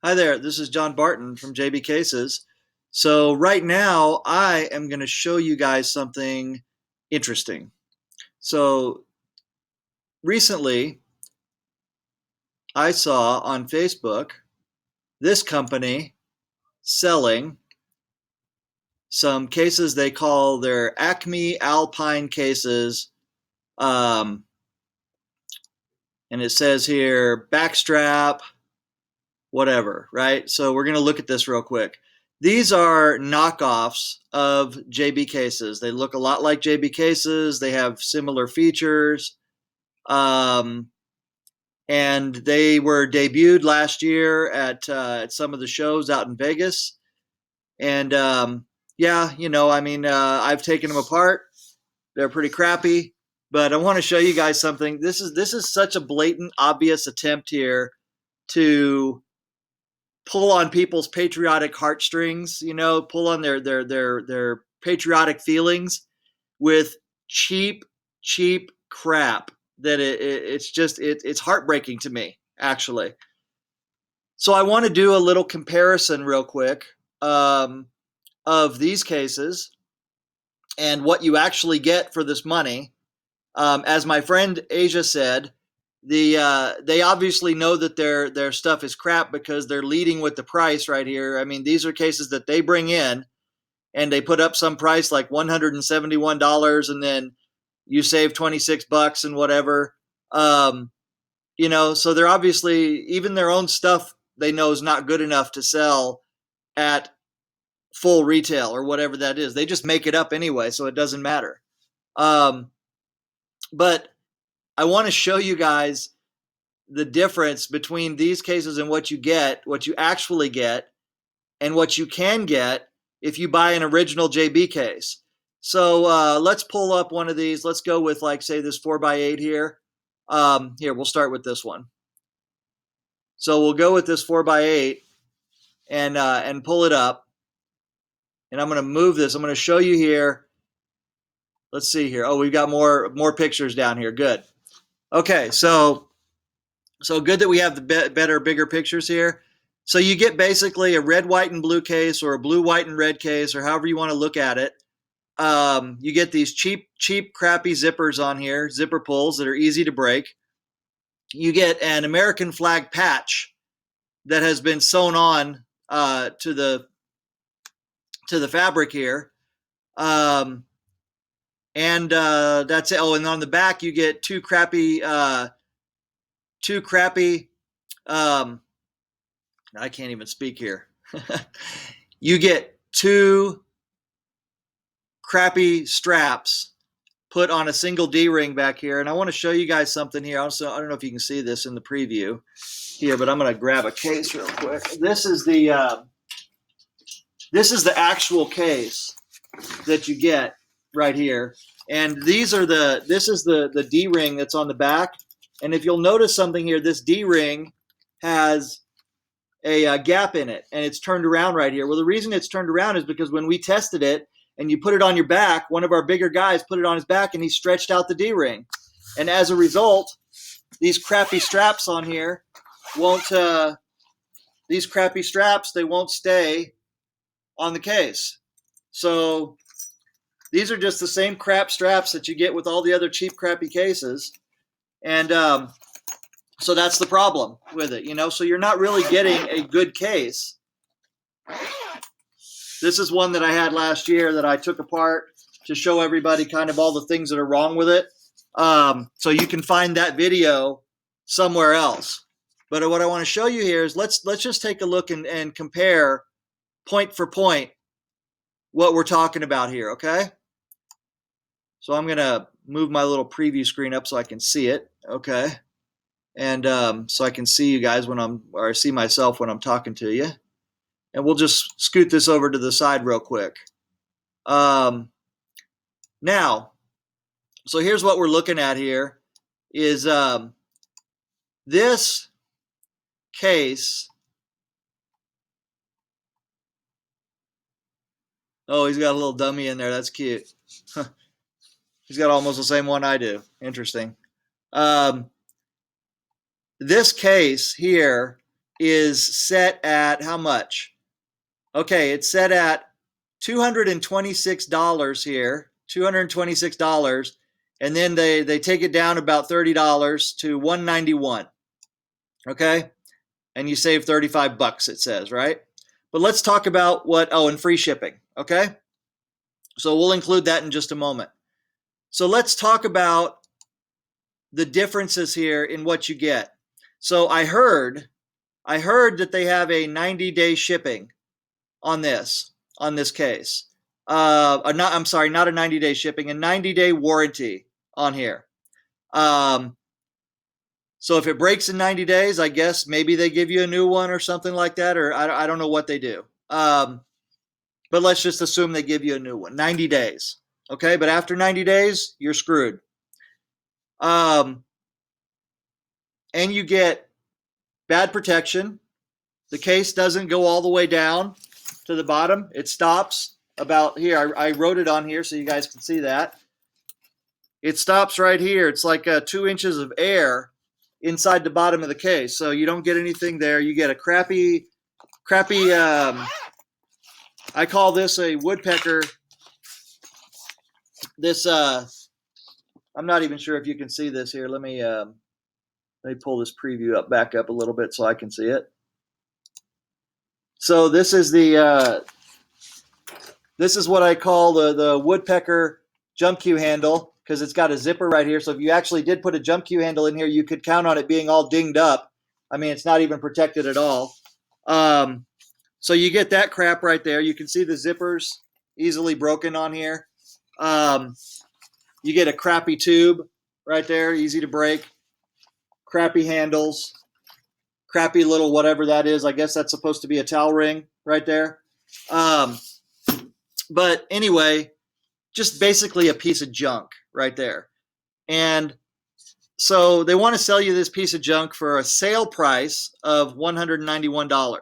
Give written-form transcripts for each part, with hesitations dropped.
Hi there, this is John Barton from JB Cases. So right now I am going to show you guys something interesting. So recently I saw on Facebook this company selling some cases they call their Acme Alpine cases. Um, and it says here backstrap, whatever, right? So we're going to look at this real quick. These are knockoffs of JB Cases. They look a lot like JB Cases. They have similar features. Um, and they were debuted last year at some of the shows out in Vegas. And yeah, I've taken them apart. They're pretty crappy, but I want to show you guys something. This is such a blatant, obvious attempt here to pull on people's patriotic heartstrings, pull on their patriotic feelings with cheap crap that it's heartbreaking to me, actually. So I want to do a little comparison real quick of these cases and what you actually get for this money. As my friend Asia said, they obviously know that their stuff is crap because they're leading with the price right here. I mean, these are cases that they bring in and they put up some price like $171, and then you save $26 and whatever. So they're obviously, even their own stuff they know is not good enough to sell at full retail or whatever that is. They just make it up anyway, so it doesn't matter. But I want to show you guys the difference between these cases and what you actually get, and what you can get if you buy an original JB case. So let's pull up one of these. Let's go with, like, say, this 4x8 here. Here, we'll start with this one. So we'll go with this 4x8 and pull it up. And I'm going to move this. I'm going to show you here. Let's see here. Oh, we've got more pictures down here. Good. Okay, so good that we have the better, bigger pictures here. So you get basically a red, white, and blue case, or a blue, white, and red case, or however you want to look at it. You get these cheap, crappy zippers on here, zipper pulls that are easy to break. You get an American flag patch that has been sewn on to the fabric here. And that's it. Oh, and on the back you get two crappy I can't even speak here. You get two crappy straps put on a single D-ring back here. And I want to show you guys something here. Also, I don't know if you can see this in the preview here, but I'm going to grab a case real quick. This is the actual case that you get right here. And this is the D-ring that's on the back. And if you'll notice something here, this D-ring has a gap in it, and it's turned around right here. Well, the reason it's turned around is because when we tested it and you put it on your back, one of our bigger guys put it on his back and he stretched out the D-ring. And as a result, these crappy straps on here won't they won't stay on the case. So these are just the same crap straps that you get with all the other cheap, crappy cases. And so that's the problem with it, So you're not really getting a good case. This is one that I had last year that I took apart to show everybody kind of all the things that are wrong with it. So you can find that video somewhere else. But what I want to show you here is let's just take a look and compare point for point what we're talking about here, okay? So I'm going to move my little preview screen up so I can see it, okay? And so I can see you guys see myself when I'm talking to you. And we'll just scoot this over to the side real quick. Now, so here's what we're looking at here is this case. Oh, he's got a little dummy in there. That's cute. He's got almost the same one I do. Interesting. This case here is set at how much? Okay, it's set at $226 here, $226, and then they take it down about $30 to $191. Okay, and you save 35 bucks, it says, right? But let's talk about what, oh, and free shipping. Okay, so we'll include that in just a moment. So let's talk about the differences here in what you get. So I heard that they have a 90-day shipping on this case. I'm sorry, not a 90-day shipping, a 90-day warranty on here. So if it breaks in 90 days, I guess maybe they give you a new one or something like that, or I don't know what they do. But let's just assume they give you a new one, 90 days. Okay, but after 90 days, you're screwed. And you get bad protection. The case doesn't go all the way down to the bottom. It stops about here. I wrote it on here so you guys can see that. It stops right here. It's like 2 inches of air inside the bottom of the case. So you don't get anything there. You get a crappy, I call this a woodpecker. This, I'm not even sure if you can see this here. Let me pull this preview back up a little bit so I can see it. So this is this is what I call the woodpecker jump cue handle, because it's got a zipper right here. So if you actually did put a jump cue handle in here, you could count on it being all dinged up. I mean, it's not even protected at all. So you get that crap right there. You can see the zippers easily broken on here. You get a crappy tube right there, easy to break. Crappy handles. Crappy little whatever that is. I guess that's supposed to be a towel ring right there. But anyway, just basically a piece of junk right there. And so they want to sell you this piece of junk for a sale price of $191.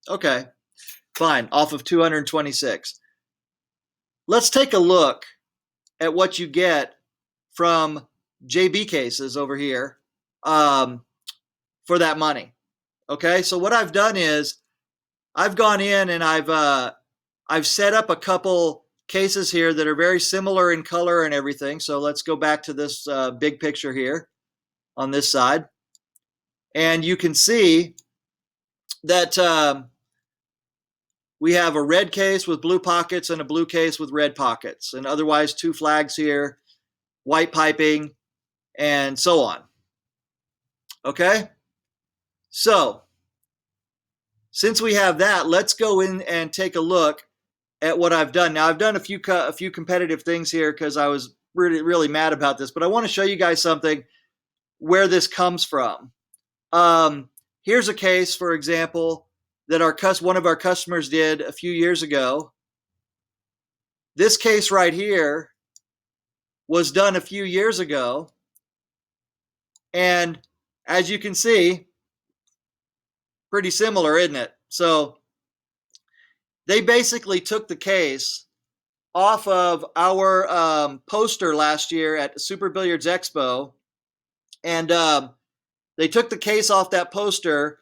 Okay, fine, off of $226. Let's take a look at what you get from JB Cases over here for that money. Okay, so what I've done is I've gone in and I've set up a couple cases here that are very similar in color and everything. So let's go back to this big picture here on this side. And you can see that we have a red case with blue pockets and a blue case with red pockets, and otherwise 2 flags here, white piping, and so on. Okay? So, since we have that, let's go in and take a look at what I've done. Now, I've done a few competitive things here because I was really mad about this, but I want to show you guys something where this comes from. Here's a case, for example, that one of our customers did a few years ago. This case right here was done a few years ago, and as you can see, pretty similar, isn't it? So they basically took the case off of our poster last year at Super Billiards Expo, and they took the case off that poster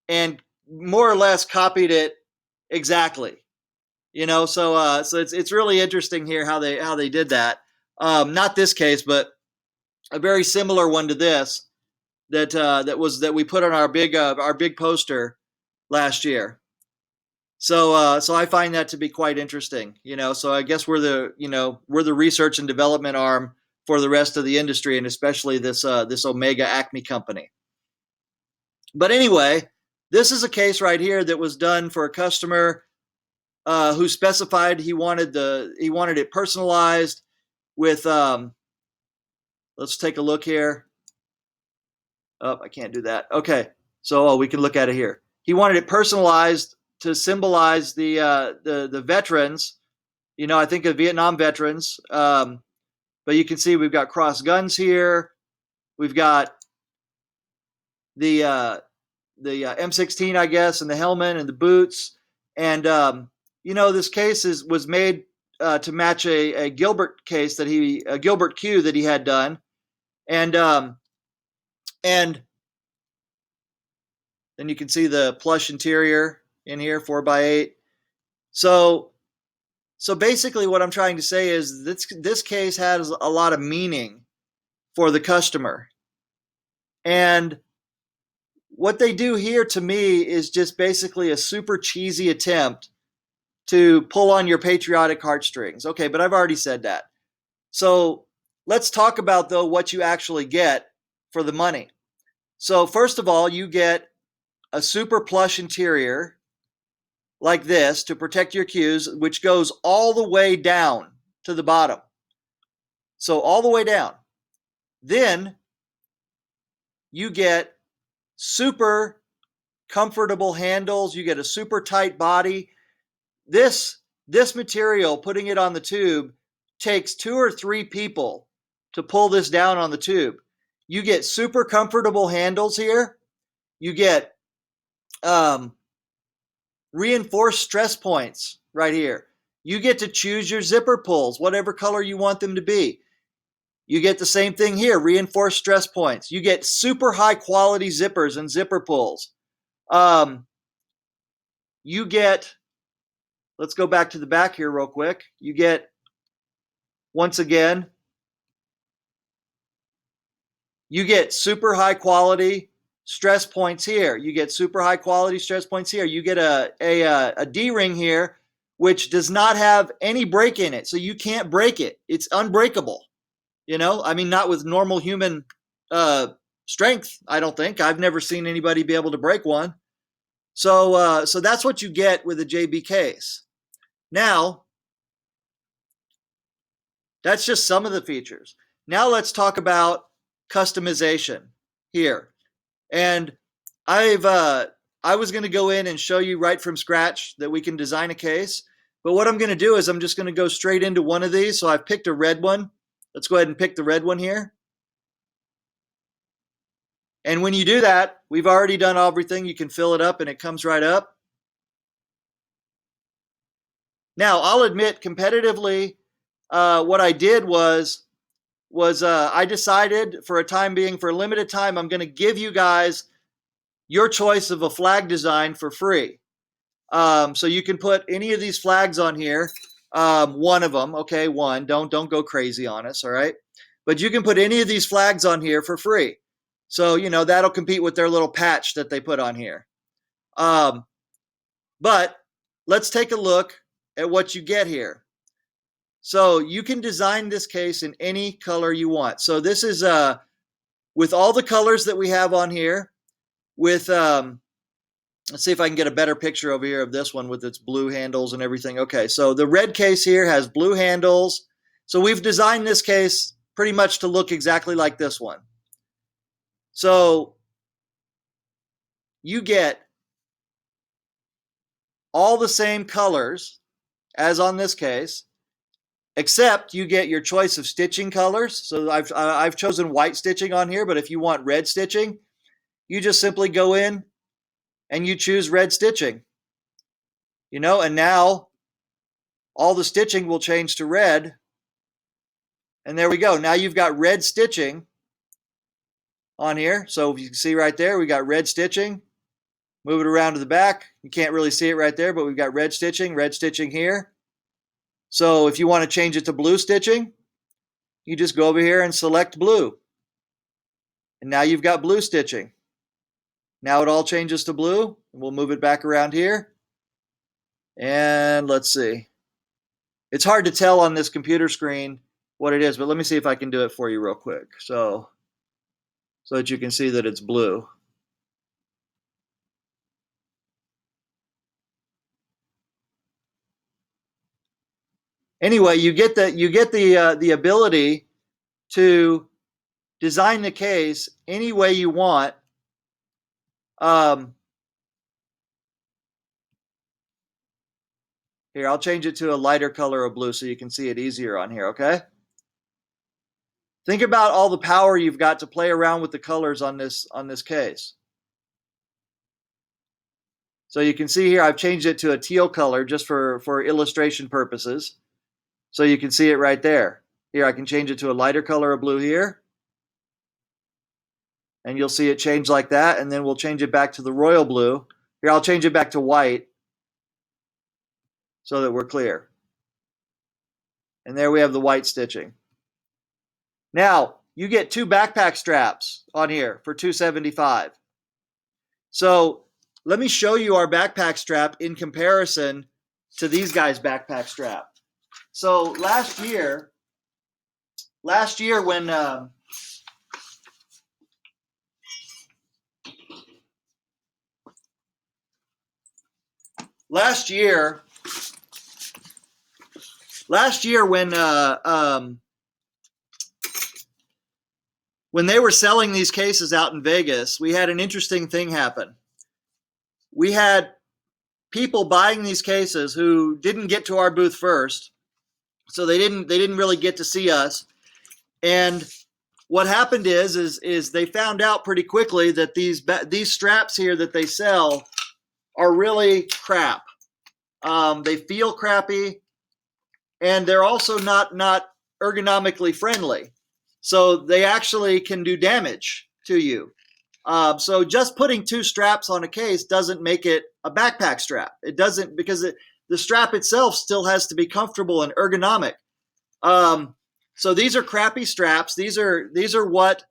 and more or less copied it exactly. You know, so it's really interesting here how they did that. Not this case, but a very similar one to this that we put on our big poster last year. So I find that to be quite interesting. You know, so I guess we're the research and development arm for the rest of the industry, and especially this Omega Acme company. But anyway, this is a case right here that was done for a customer who specified he wanted it personalized with. Let's take a look here. Oh, I can't do that. Okay, so we can look at it here. He wanted it personalized to symbolize the veterans. You know, I think of Vietnam veterans. But you can see we've got cross guns here. We've got the M16, I guess, and the helmet and the boots. And you know, this case was made to match a Gilbert case a Gilbert cue that he had done, and Then you can see the plush interior in here, 4x8. So basically what I'm trying to say is this case has a lot of meaning for the customer. And what they do here to me is just basically a super cheesy attempt to pull on your patriotic heartstrings. Okay, but I've already said that. So let's talk about, though, what you actually get for the money. So first of all, you get a super plush interior like this to protect your cues, which goes all the way down to the bottom. So all the way down. Then you get super comfortable handles. You get a super tight body. This material, putting it on the tube, takes 2 or 3 people to pull this down on the tube. You get super comfortable handles here. You get reinforced stress points right here. You get to choose your zipper pulls, whatever color you want them to be. You get the same thing here, reinforced stress points. You get super high quality zippers and zipper pulls. You get, let's go back to the back here real quick. You get, once again, you get super high quality stress points here. You get super high quality stress points here. You get a D-ring here, which does not have any break in it. So you can't break it. It's unbreakable. You know, I mean, not with normal human strength, I don't think. I've never seen anybody be able to break one. So that's what you get with a JB case. Now, that's just some of the features. Now let's talk about customization here. And I was going to go in and show you right from scratch that we can design a case. But what I'm going to do is I'm just going to go straight into one of these. So I've picked a red one. Let's go ahead and pick the red one here. And when you do that, we've already done everything. You can fill it up and it comes right up. Now, I'll admit competitively, what I did was I decided for a time being, for a limited time, I'm going to give you guys your choice of a flag design for free. So you can put any of these flags on here. One of them, okay, one. Don't go crazy on us, all right? But you can put any of these flags on here for free. So, you know, that'll compete with their little patch that they put on here. But let's take a look at what you get here. So you can design this case in any color you want. So this is with all the colors that we have on here, with let's see if I can get a better picture over here of this one with its blue handles and everything. Okay, so the red case here has blue handles. So we've designed this case pretty much to look exactly like this one. So you get all the same colors as on this case, except you get your choice of stitching colors. So I've chosen white stitching on here, but if you want red stitching, you just simply go in and you choose red stitching. You know, and now all the stitching will change to red. And there we go. Now you've got red stitching on here. So you can see right there, we got red stitching. Move it around to the back. You can't really see it right there, but we've got red stitching here. So if you want to change it to blue stitching, you just go over here and select blue. And now you've got blue stitching. Now it all changes to blue. We'll move it back around here. And let's see. It's hard to tell on this computer screen what it is, but let me see if I can do it for you real quick. So that you can see that it's blue. Anyway, you get the ability to design the case any way you want. Here, I'll change it to a lighter color of blue so you can see it easier on here, okay? Think about all the power you've got to play around with the colors on this case. So you can see here I've changed it to a teal color just for illustration purposes. So you can see it right there. Here I can change it to a lighter color of blue here. And you'll see it change like that, and then we'll change it back to the royal blue. Here, I'll change it back to white so that we're clear. And there we have the white stitching. Now, you get 2 backpack straps on here for $275. So let me show you our backpack strap in comparison to these guys' backpack strap. So last year when when they were selling these cases out in Vegas, we had an interesting thing happen. We had people buying these cases who didn't get to our booth first, so they didn't really get to see us. And what happened is they found out pretty quickly that these straps here that they sell are really crap. They feel crappy, and they're also not ergonomically friendly. So they actually can do damage to you. So just putting 2 straps on a case doesn't make it a backpack strap. It doesn't, because the strap itself still has to be comfortable and ergonomic. So these are crappy straps. These are what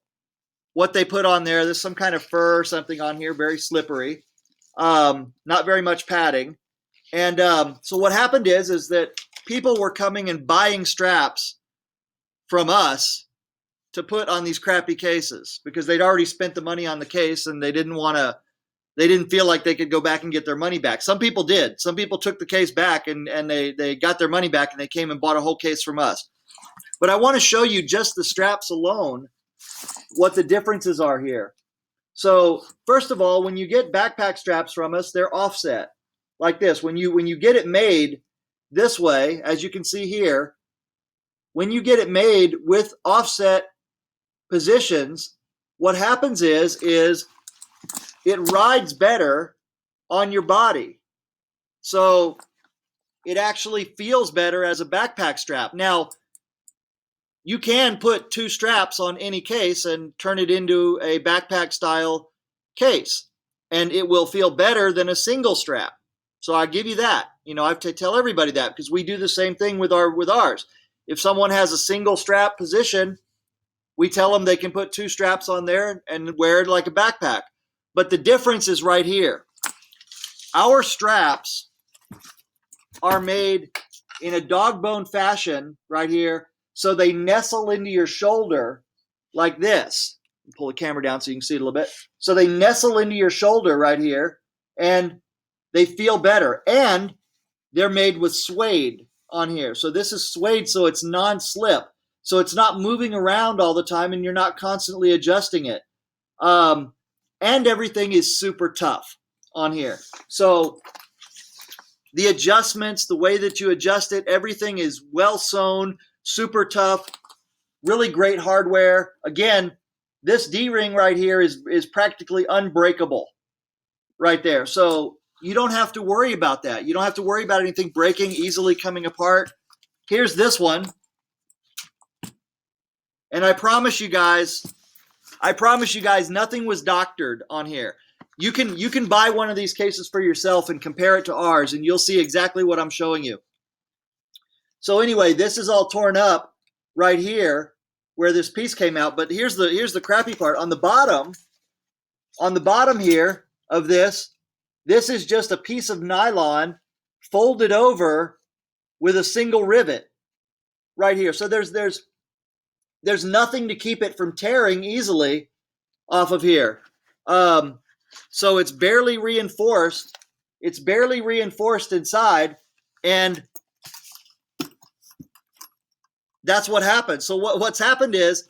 they put on there. There's some kind of fur or something on here, very slippery. Not very much padding. And so what happened is that people were coming and buying straps from us to put on these crappy cases because they'd already spent the money on the case and they didn't feel like they could go back and get their money back. Some people did. Some people took the case back and they got their money back and they came and bought a whole case from us. But I want to show you just the straps alone, what the differences are here. So first of all, when you get backpack straps from us, they're offset like this. When you get it made this way, as you can see here, when you get it made with offset positions, what happens is it rides better on your body. So it actually feels better as a backpack strap. Now, you can put 2 straps on any case and turn it into a backpack style case, and it will feel better than a single strap. So I give you that. I have to tell everybody that because we do the same thing with ours. If someone has a single strap position, we tell them they can put 2 straps on there and wear it like a backpack. But the difference is right here. Our straps are made in a dog bone fashion right here, so they nestle into your shoulder like this. Pull the camera down so you can see it a little bit. So they nestle into your shoulder right here, and they feel better. And they're made with suede on here. So this is suede, so it's non-slip. So it's not moving around all the time and you're not constantly adjusting it. And everything is super tough on here. So the adjustments, the way that you adjust it, everything is well sewn, super tough, really great hardware. Again, this D-ring right here is practically unbreakable right there. So you don't have to worry about that. You don't have to worry about anything breaking, easily coming apart. Here's this one. And I promise you guys, nothing was doctored on here. You can buy one of these cases for yourself and compare it to ours, and you'll see exactly what I'm showing you. So anyway, this is all torn up right here where this piece came out. But here's the crappy part. On the bottom here of this is just a piece of nylon folded over with a single rivet right here. So there's nothing to keep it from tearing easily off of here. So it's barely reinforced. It's barely reinforced inside, and that's what happened. So what's happened is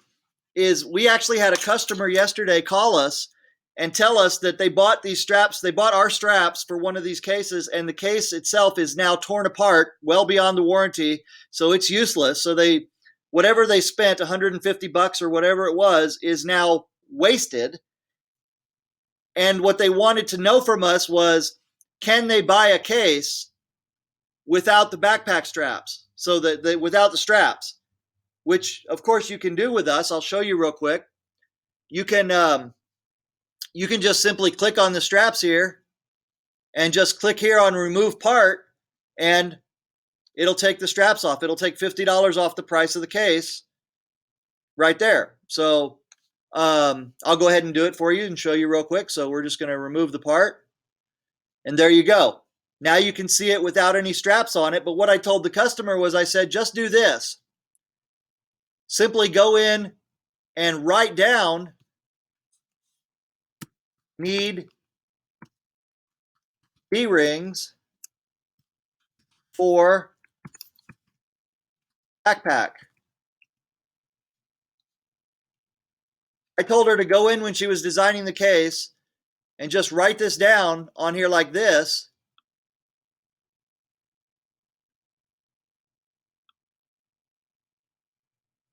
we actually had a customer yesterday call us and tell us that they bought these straps. They bought our straps for one of these cases, and the case itself is now torn apart, well beyond the warranty, so it's useless. So whatever they spent, $150 or whatever it was, is now wasted. And what they wanted to know from us was, can they buy a case without the backpack straps? So that without the straps, which of course you can do with us. I'll show you real quick. You can you can just simply click on the straps here and just click here on remove part, and it'll take the straps off. It'll take $50 off the price of the case right there. So I'll go ahead and do it for you and show you real quick. So we're just going to remove the part, and there you go. Now you can see it without any straps on it. But what I told the customer was, I said, just do this. Simply go in and write down need D-rings for backpack. I told her to go in when she was designing the case and just write this down on here like this.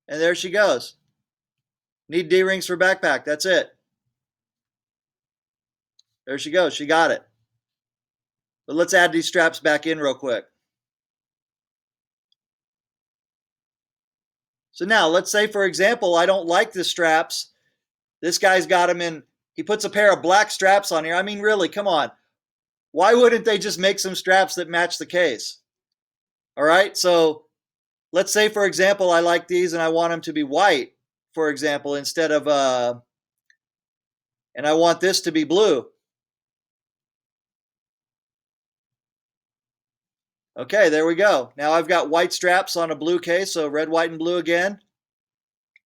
And there she goes. Need D-rings for backpack. That's it. There she goes. She got it. But let's add these straps back in real quick. So now let's say, for example, I don't like the straps. This guy's got them in, he puts a pair of black straps on here. I mean, really, come on. Why wouldn't they just make some straps that match the case? All right, so let's say, for example, I like these and I want them to be white, for example, instead of, and I want this to be blue. Okay, there we go. Now I've got white straps on a blue case, so red, white, and blue again.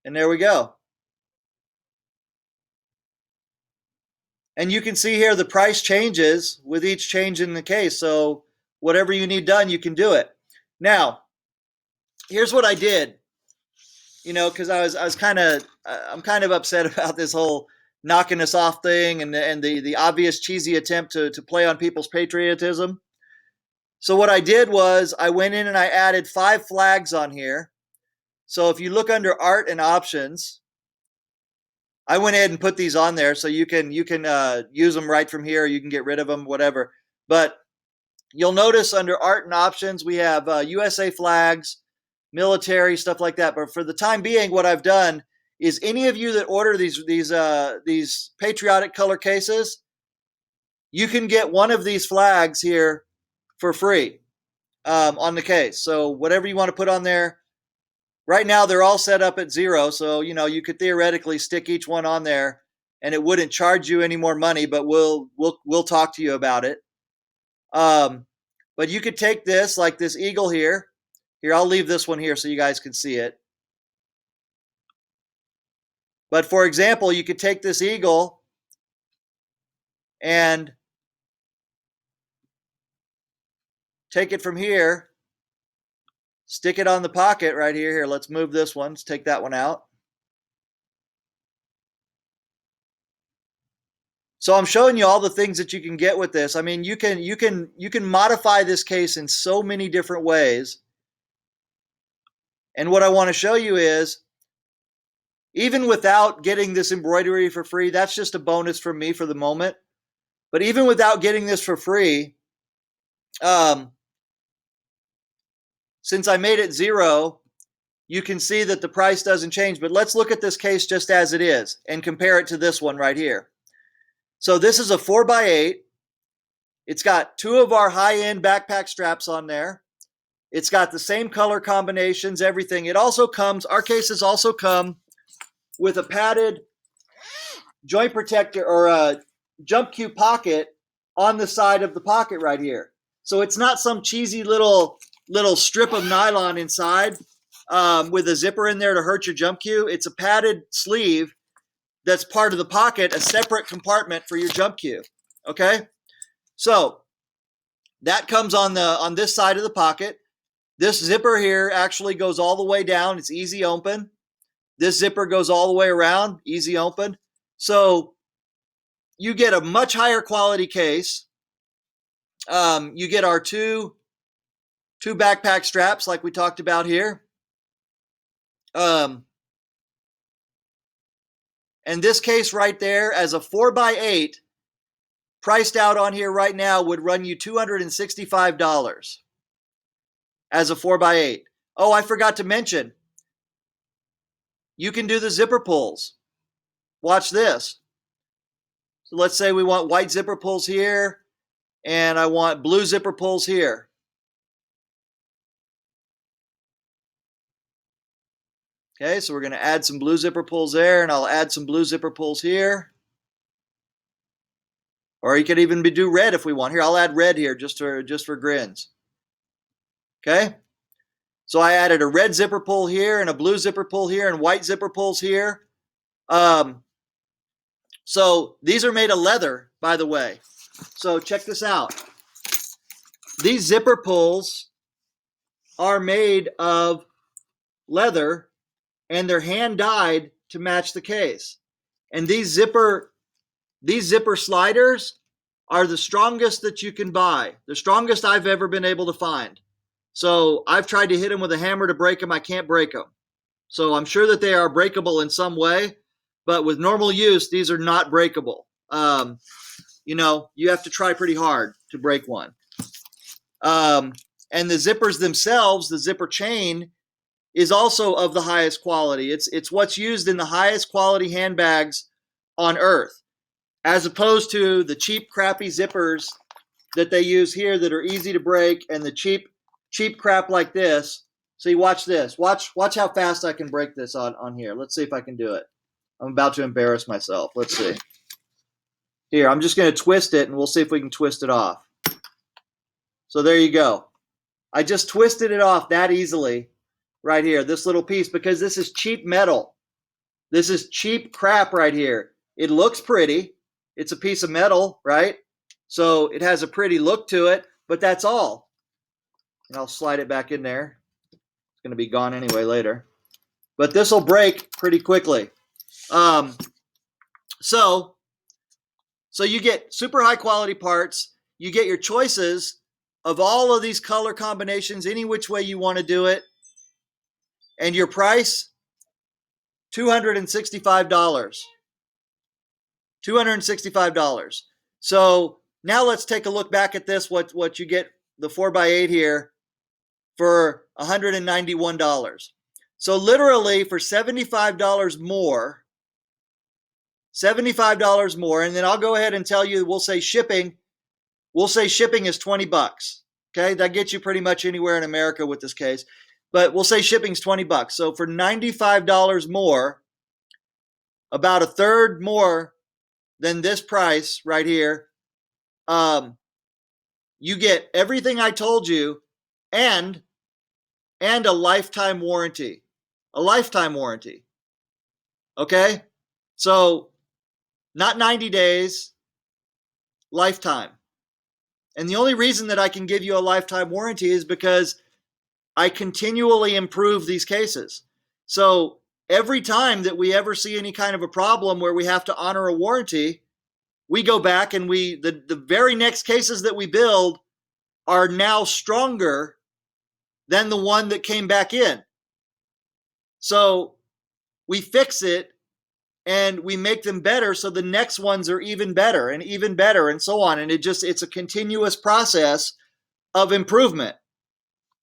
And there we go. And you can see here the price changes with each change in the case. So whatever you need done, you can do it. Now, here's what I did. You know, because I'm kind of upset about this whole knocking us off thing and the obvious cheesy attempt to play on people's patriotism. So what I did was I went in and I added 5 flags on here. So if you look under art and options, I went ahead and put these on there so you can use them right from here. You can get rid of them, whatever. But you'll notice under art and options, we have USA flags, military, stuff like that. But for the time being, what I've done is any of you that order these patriotic color cases, you can get one of these flags here for free on the case. So whatever you want to put on there. Right now, they're all set up at 0. So, you know, you could theoretically stick each one on there and it wouldn't charge you any more money, but we'll talk to you about it. But you could take this, like this eagle here. Here, I'll leave this one here so you guys can see it. But for example, you could take this eagle and take it from here, stick it on the pocket right here. Here, let's move this one. Let's take that one out. So I'm showing you all the things that you can get with this. I mean, you can modify this case in so many different ways. And what I want to show you is, even without getting this embroidery for free, that's just a bonus for me for the moment. But even without getting this for free, since I made it 0, you can see that the price doesn't change. But let's look at this case just as it is and compare it to this one right here. So this is a 4x8. It's got 2 of our high-end backpack straps on there. It's got the same color combinations, everything. It also comes, our cases also come with a padded joint protector or a jump cue pocket on the side of the pocket right here. So it's not some cheesy little strip of nylon inside with a zipper in there to hurt your jump cue. It's a padded sleeve that's part of the pocket, a separate compartment for your jump cue. Okay, so that comes on this side of the pocket. This zipper here actually goes all the way down. It's easy open. This zipper goes all the way around, easy open. So you get a much higher quality case. You get our two backpack straps like we talked about here. And this case right there, as a 4x8, priced out on here right now, would run you $265 as a 4x8. Oh, I forgot to mention, you can do the zipper pulls. Watch this. So let's say we want white zipper pulls here, and I want blue zipper pulls here. Okay, so we're going to add some blue zipper pulls there, and I'll add some blue zipper pulls here. Or you could even do red if we want. Here, I'll add red here just for grins. Okay? So I added a red zipper pull here and a blue zipper pull here and white zipper pulls here. So these are made of leather, by the way. So check this out. These zipper pulls are made of leather, and they're hand dyed to match the case. And these zipper sliders are the strongest that you can buy, the strongest I've ever been able to find. So I've tried to hit them with a hammer to break them. I can't break them. So I'm sure that they are breakable in some way, but with normal use, these are not breakable. You know, you have to try pretty hard to break one. And the zippers themselves, the zipper chain, is also of the highest quality. It's what's used in the highest quality handbags on earth, as opposed to the cheap, crappy zippers that they use here that are easy to break, and the cheap crap like this. See, watch this. Watch how fast I can break this on here. Let's see if I can do it. I'm about to embarrass myself. Let's see. Here, I'm just going to twist it, and we'll see if we can twist it off. So there you go. I just twisted it off that easily right here, this little piece, because this is cheap metal. This is cheap crap right here. It looks pretty. It's a piece of metal, right? So it has a pretty look to it, but that's all. And I'll slide it back in there. It's going to be gone anyway later. But this will break pretty quickly. So you get super high quality parts. You get your choices of all of these color combinations, any which way you want to do it. And your price, $265. $265. So now let's take a look back at this, what you get, the 4x8 here, for $191. So literally for $75 more, and then I'll go ahead and tell you, we'll say shipping is 20 bucks. Okay, that gets you pretty much anywhere in America with this case, but we'll say shipping's 20 bucks. So for $95 more, about a third more than this price right here, you get everything I told you, and a lifetime warranty. A lifetime warranty. Okay? So not 90 days, lifetime. And the only reason that I can give you a lifetime warranty is because I continually improve these cases. So every time that we ever see any kind of a problem where we have to honor a warranty, we go back and the very next cases that we build are now stronger than the one that came back in. So we fix it and we make them better, so the next ones are even better and so on. And it's a continuous process of improvement.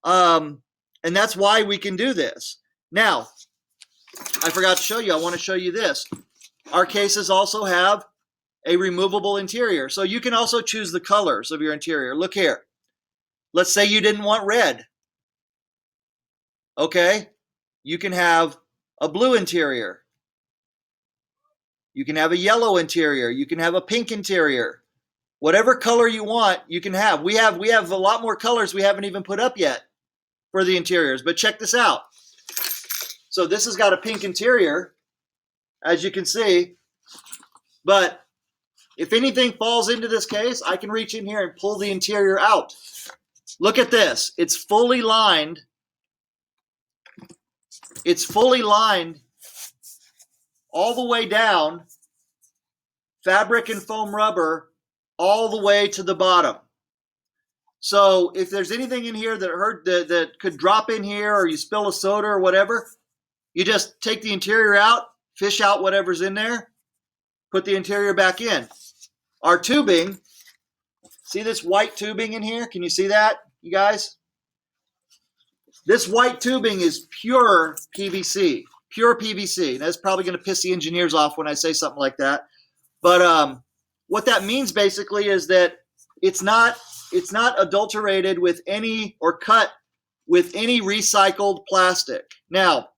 And that's why we can do this. Now, I forgot to show you, I want to show you this. Our cases also have a removable interior. So you can also choose the colors of your interior. Look here. Let's say you didn't want red. Okay, you can have a blue interior. You can have a yellow interior. You can have a pink interior. Whatever color you want, you can have. We have a lot more colors we haven't even put up yet for the interiors. But check this out. So this has got a pink interior, as you can see. But if anything falls into this case, I can reach in here and pull the interior out. Look at this. It's fully lined. It's fully lined all the way down, fabric and foam rubber all the way to the bottom. So if there's anything in here that could drop in here, or you spill a soda or whatever, you just take the interior out, fish out whatever's in there, put the interior back in. Our tubing, see this white tubing in here? Can you see that, you guys? This white tubing is pure PVC. Pure PVC. That's probably going to piss the engineers off when I say something like that. But what that means basically is that it's not adulterated with any or cut with any recycled plastic. Now,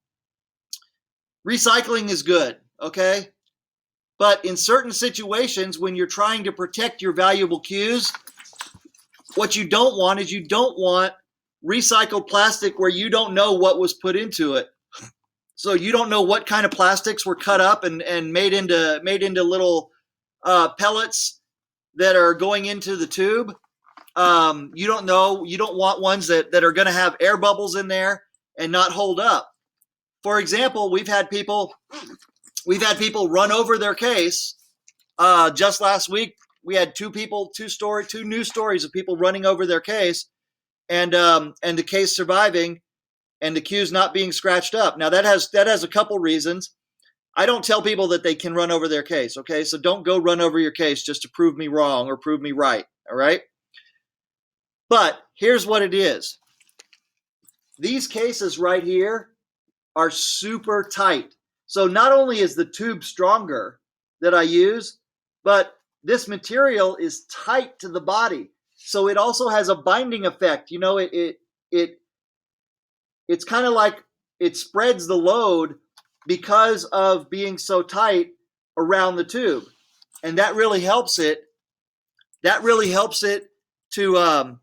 recycling is good, okay? But in certain situations, when you're trying to protect your valuable cues, what you don't want is you don't want recycled plastic where you don't know what was put into it. So you don't know what kind of plastics were cut up and made into little pellets that are going into the tube. You don't know. You don't want ones that are going to have air bubbles in there and not hold up. For example, we've had people run over their case. Just last week, we had two new stories of people running over their case, and the case surviving, and the cues not being scratched up. Now that has a couple reasons. I don't tell people that they can run over their case. Okay, so don't go run over your case just to prove me wrong or prove me right. All right. But here's what it is. These cases right here are super tight. So not only is the tube stronger that I use, but this material is tight to the body. So it also has a binding effect. You know, it's kind of like it spreads the load because of being so tight around the tube. And that really helps it. To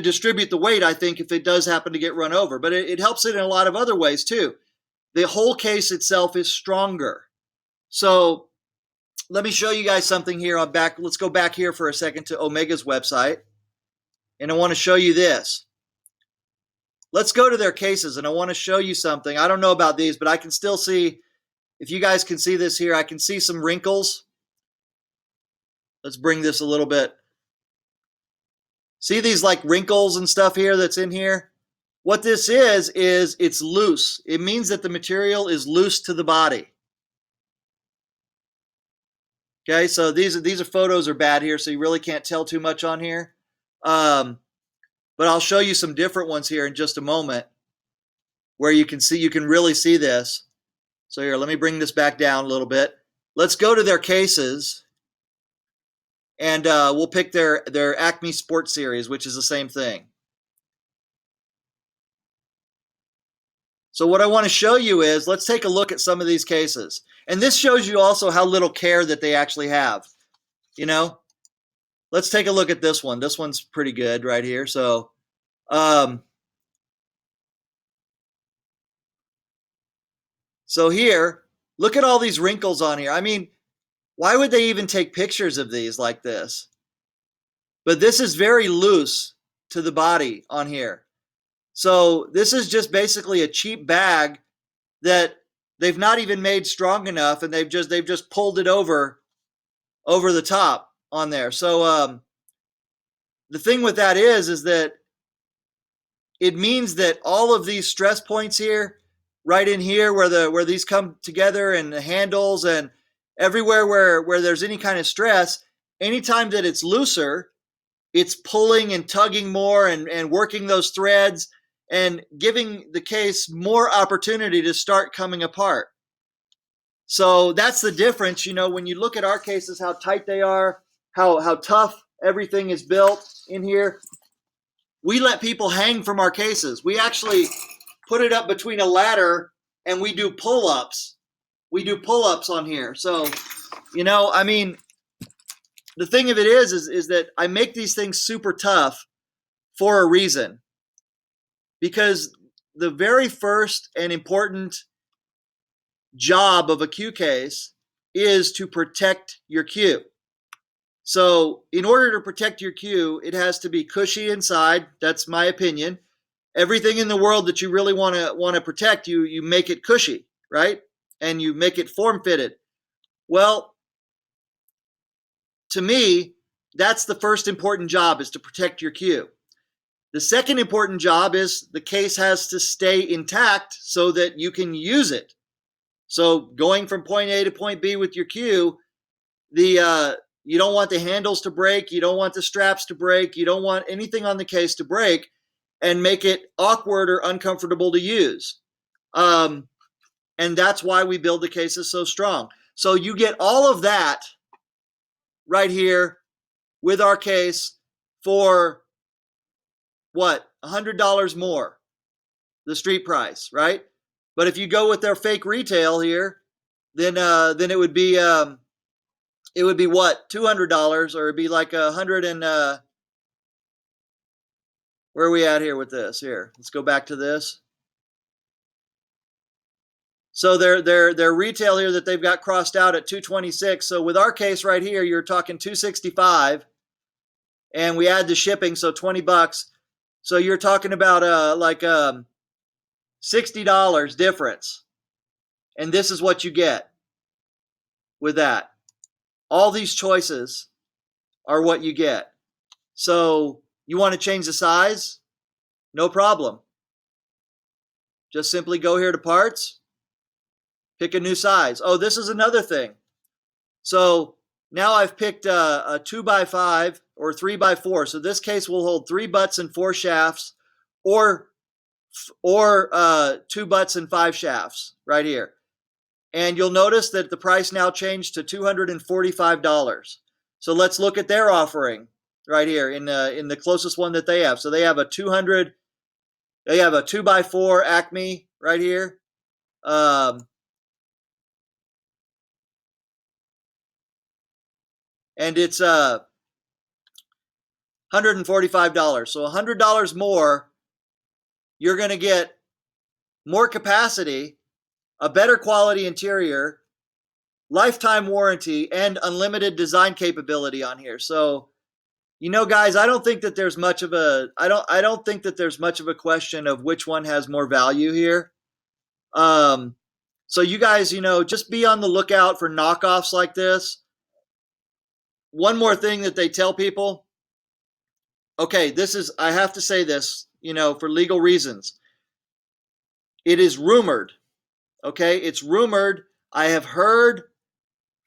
distribute the weight, I think, if it does happen to get run over. But it helps it in a lot of other ways too. The whole case itself is stronger. So let me show you guys something here. Let's go back here for a second to Omega's website. And I want to show you this. Let's go to their cases, and I want to show you something. I don't know about these, but I can still see, if you guys can see this here, I can see some wrinkles. Let's bring this a little bit. See these like wrinkles and stuff here that's in here? What this is it's loose. It means that the material is loose to the body. Okay, so these are photos are bad here, so you really can't tell too much on here. But I'll show you some different ones here in just a moment where you can really see this. So here, let me bring this back down a little bit. Let's go to their cases, and we'll pick their Acme Sports Series, which is the same thing. So what I want to show you is, let's take a look at some of these cases. And this shows you also how little care that they actually have. You know, let's take a look at this one. This one's pretty good right here. So, so here, look at all these wrinkles on here. I mean, why would they even take pictures of these like this? But this is very loose to the body on here. So this is just basically a cheap bag that they've not even made strong enough, and they've just pulled it over the top on there. So the thing with that is that it means that all of these stress points here, right in here where these come together, and the handles and everywhere where there's any kind of stress, anytime that it's looser, it's pulling and tugging more and working those threads and giving the case more opportunity to start coming apart. So that's the difference, you know, when you look at our cases, how tight they are, how tough everything is built in here. We let people hang from our cases. We actually put it up between a ladder, and we do pull-ups. We do pull-ups on here. So, you know, I mean, the thing of it is that I make these things super tough for a reason. Because the very first and important job of a cue case is to protect your cue. So in order to protect your cue, it has to be cushy inside. That's my opinion. Everything in the world that you really want to protect, you make it cushy, right? And you make it form-fitted. Well, to me, that's the first important job, is to protect your cue. The second important job is the case has to stay intact so that you can use it. So going from point A to point B with your cue, you don't want the handles to break, you don't want the straps to break, you don't want anything on the case to break and make it awkward or uncomfortable to use. And that's why we build the cases so strong. So you get all of that right here with our case for what? $100 more, the street price, right? But if you go with their fake retail here, then it would be what? $200, or it'd be like 100 and where are we at here with this? Here, let's go back to this. So their retail here that they've got crossed out at 226. So with our case right here, you're talking 265, and we add the shipping, so $20. So you're talking about like $60 difference, and this is what you get with that. All these choices are what you get. So you want to change the size? No problem. Just simply go here to parts, pick a new size. Oh, this is another thing. So now I've picked a 2x5 or 3x4. So this case will hold 3 butts and 4 shafts, or 2 butts and 5 shafts right here. And you'll notice that the price now changed to $245. So let's look at their offering right here in the closest one that they have. So they have a 2x4 Acme right here. And it's $145. So $100 more, you're going to get more capacity, a better quality interior, lifetime warranty, and unlimited design capability on here. So, guys, I don't think that there's much of a question of which one has more value here. So you guys, just be on the lookout for knockoffs like this. One more thing that they tell people. Okay, I have to say this, for legal reasons. It is rumored. Okay, it's rumored. I have heard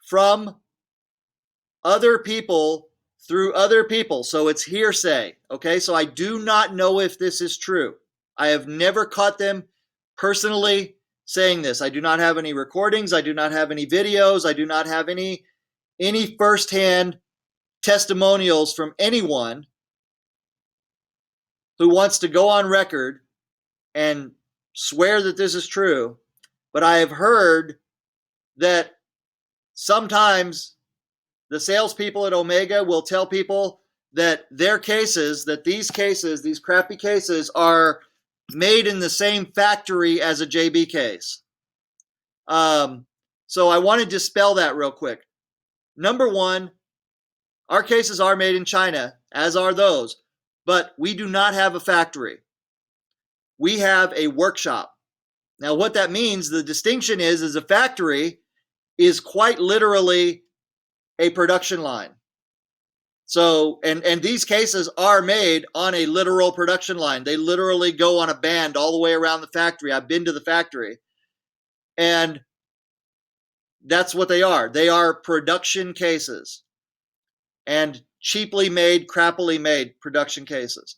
from other people through other people. So it's hearsay. Okay, so I do not know if this is true. I have never caught them personally saying this. I do not have any recordings. I do not have any videos. I do not have any firsthand testimonials from anyone who wants to go on record and swear that this is true. But I have heard that sometimes the salespeople at Omega will tell people that their cases, these crappy cases, are made in the same factory as a JB case. So I want to dispel that real quick. Number one, our cases are made in China, as are those, but we do not have a factory. We have a workshop. Now, what that means, the distinction is a factory is quite literally a production line. So, and these cases are made on a literal production line. They literally go on a band all the way around the factory. I've been to the factory. And that's what they are. They are production cases. And cheaply made, crappily made production cases.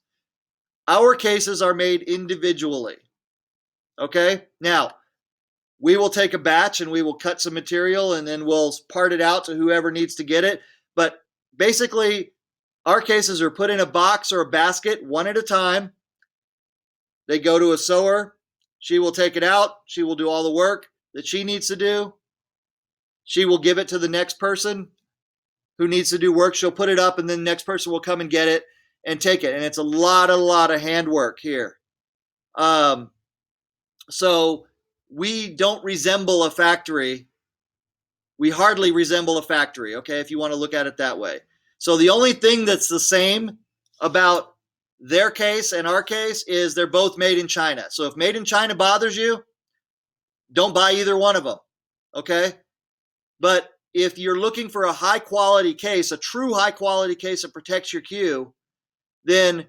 Our cases are made individually. Okay? Now, we will take a batch and we will cut some material and then we'll part it out to whoever needs to get it. But basically, our cases are put in a box or a basket one at a time. They go to a sewer. She will take it out. She will do all the work that she needs to do. She will give it to the next person who needs to do work. She'll put it up and then the next person will come and get it and take it. And it's a lot of handwork here. So we don't resemble a factory. We hardly resemble a factory, okay, if you want to look at it that way. So the only thing that's the same about their case and our case is they're both made in China. So if made in China bothers you, don't buy either one of them, okay? But if you're looking for a high-quality case, a true high-quality case that protects your queue, then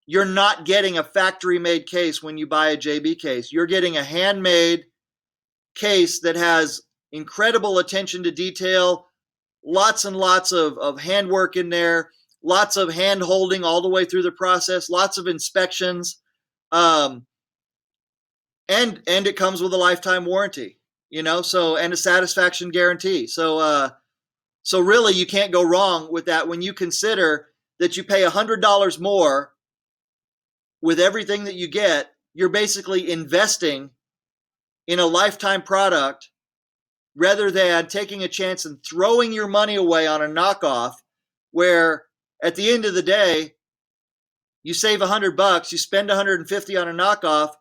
you're not getting a factory-made case when you buy a JB case. You're getting a handmade case that has incredible attention to detail, lots and lots of handwork in there, lots of hand holding all the way through the process, lots of inspections, and it comes with a lifetime warranty, so, and a satisfaction guarantee. So So really, you can't go wrong with that when you consider that you pay $100 more with everything that you get. You're basically investing in a lifetime product rather than taking a chance and throwing your money away on a knockoff where at the end of the day, you save $100, you spend 150 on a knockoff.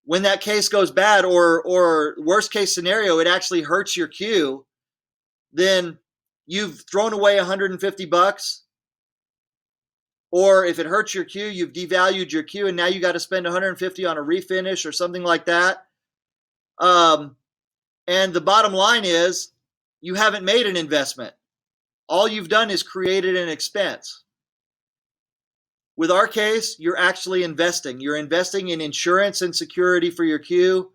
When that case goes bad, or worst case scenario, it actually hurts your queue, then you've thrown away $150. Or if it hurts your queue, you've devalued your queue, and now you got to spend 150 on a refinish or something like that. And the bottom line is, you haven't made an investment. All you've done is created an expense. With our case, you're actually investing. You're investing in insurance and security for your queue.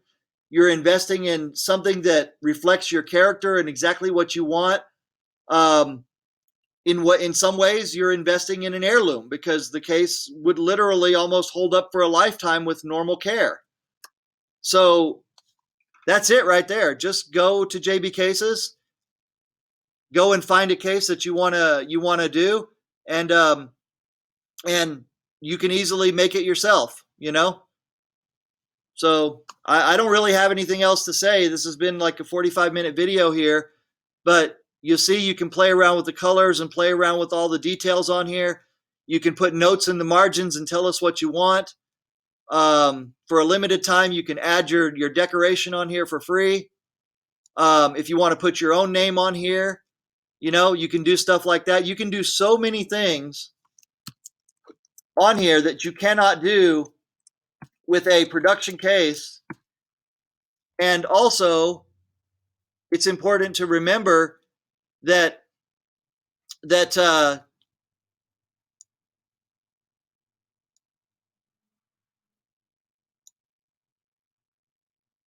You're investing in something that reflects your character and exactly what you want. In some ways, you're investing in an heirloom because the case would literally almost hold up for a lifetime with normal care. So that's it right there. Just go to JB Cases, go and find a case that you wanna do, and you can easily make it yourself. So I don't really have anything else to say. This has been like a 45-minute video here, but you see, you can play around with the colors and play around with all the details on here. You can put notes in the margins and tell us what you want. For a limited time, you can add your decoration on here for free. If you want to put your own name on here, you can do stuff like that. You can do so many things on here that you cannot do with a production case. And also, it's important to remember that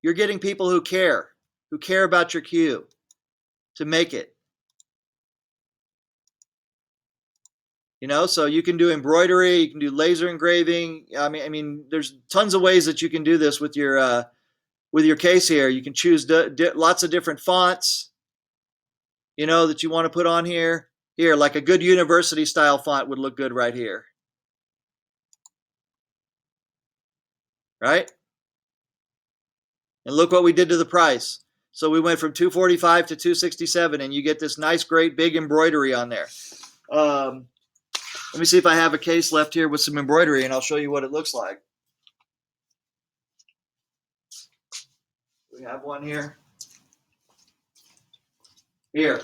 you're getting people who care about your queue to make it. So you can do embroidery, you can do laser engraving. I mean, there's tons of ways that you can do this with your case here. You can choose lots of different fonts, that you want to put on here. Here, like a good university style font would look good right here. Right? And look what we did to the price. So we went from $245 to $267, and you get this nice, great, big embroidery on there. Let me see if I have a case left here with some embroidery, and I'll show you what it looks like. We have one here. Here.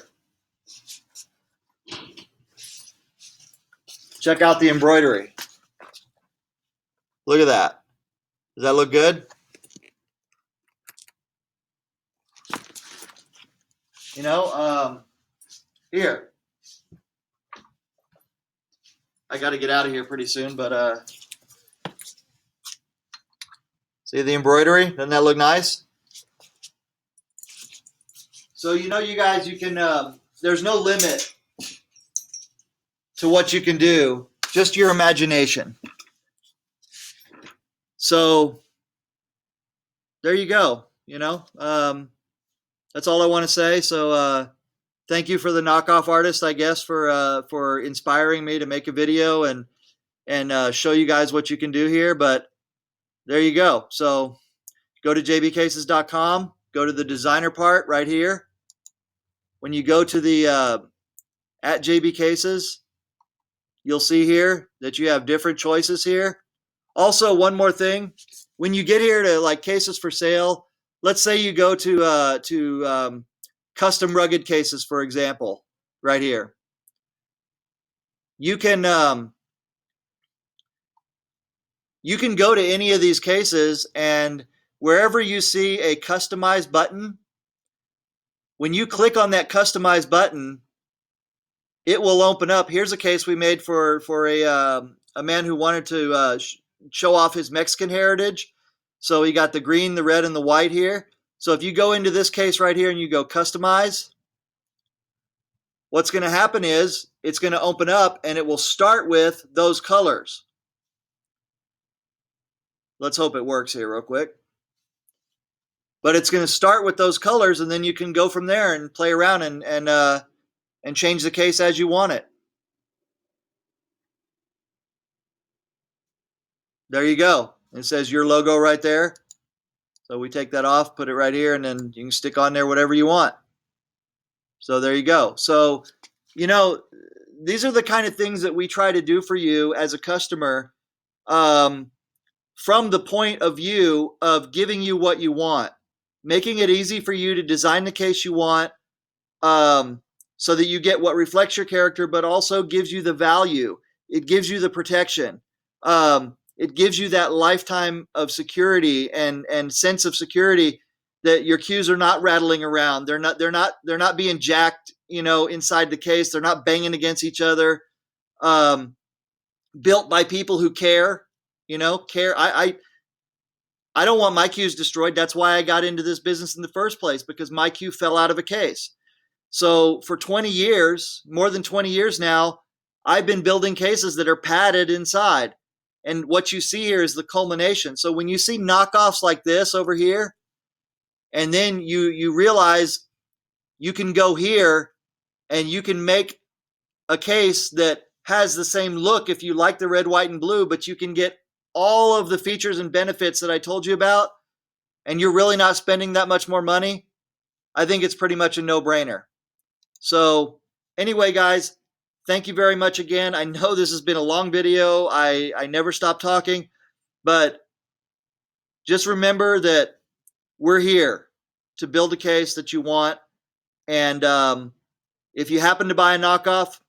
Check out the embroidery. Look at that. Does that look good? Here. I got to get out of here pretty soon, but see the embroidery? Doesn't that look nice? So, you guys, you can, there's no limit to what you can do, just your imagination. So, there you go, that's all I want to say. So, thank you for the knockoff artist, I guess, for inspiring me to make a video and show you guys what you can do here. But there you go. So go to jbcases.com, go to the designer part right here. When you go to the at JB Cases, you'll see here that you have different choices here. Also, one more thing. When you get here to like cases for sale, let's say you go to custom rugged cases, for example, right here. You can go to any of these cases, and wherever you see a customize button, when you click on that customize button, it will open up. Here's a case we made for a man who wanted to show off his Mexican heritage. So he got the green, the red, and the white here. So if you go into this case right here and you go customize, what's going to happen is it's going to open up and it will start with those colors. Let's hope it works here real quick. But it's going to start with those colors, and then you can go from there and play around and and change the case as you want it. There you go. It says your logo right there. So we take that off, put it right here, and then you can stick on there whatever you want. So there you go. So, you know, these are the kind of things that we try to do for you as a customer, from the point of view of giving you what you want, making it easy for you to design the case you want, so that you get what reflects your character, but also gives you the value. It gives you the protection. It gives you that lifetime of security and sense of security that your cues are not rattling around. They're not being jacked, inside the case. They're not banging against each other. Built by people who care. Care. I don't want my cues destroyed. That's why I got into this business in the first place, because my cue fell out of a case. So for 20 years, more than 20 years now, I've been building cases that are padded inside. And what you see here is the culmination. So when you see knockoffs like this over here, and then you realize you can go here and you can make a case that has the same look if you like the red, white, and blue, but you can get all of the features and benefits that I told you about, and you're really not spending that much more money, I think it's pretty much a no-brainer. So anyway, guys, thank you very much again. I know this has been a long video. I never stop talking, but just remember that we're here to build a case that you want. And if you happen to buy a knockoff,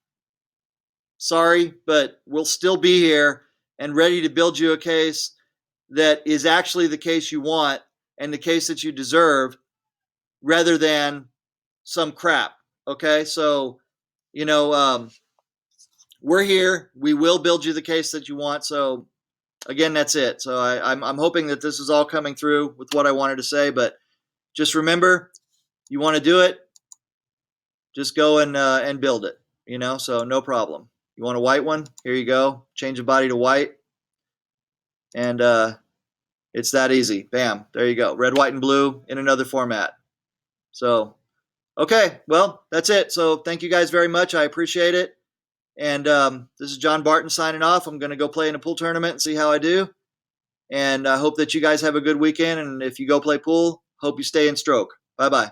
sorry, but we'll still be here and ready to build you a case that is actually the case you want and the case that you deserve, rather than some crap. Okay, so we're here. We will build you the case that you want. So again, that's it. So I'm hoping that this is all coming through with what I wanted to say. But just remember, you want to do it, just go and build it. So no problem. You want a white one? Here you go. Change the body to white, and it's that easy. Bam. There you go. Red, white, and blue in another format. So, okay. Well, that's it. So thank you guys very much. I appreciate it. And this is John Barton signing off. I'm going to go play in a pool tournament and see how I do. And I hope that you guys have a good weekend. And if you go play pool, hope you stay in stroke. Bye-bye.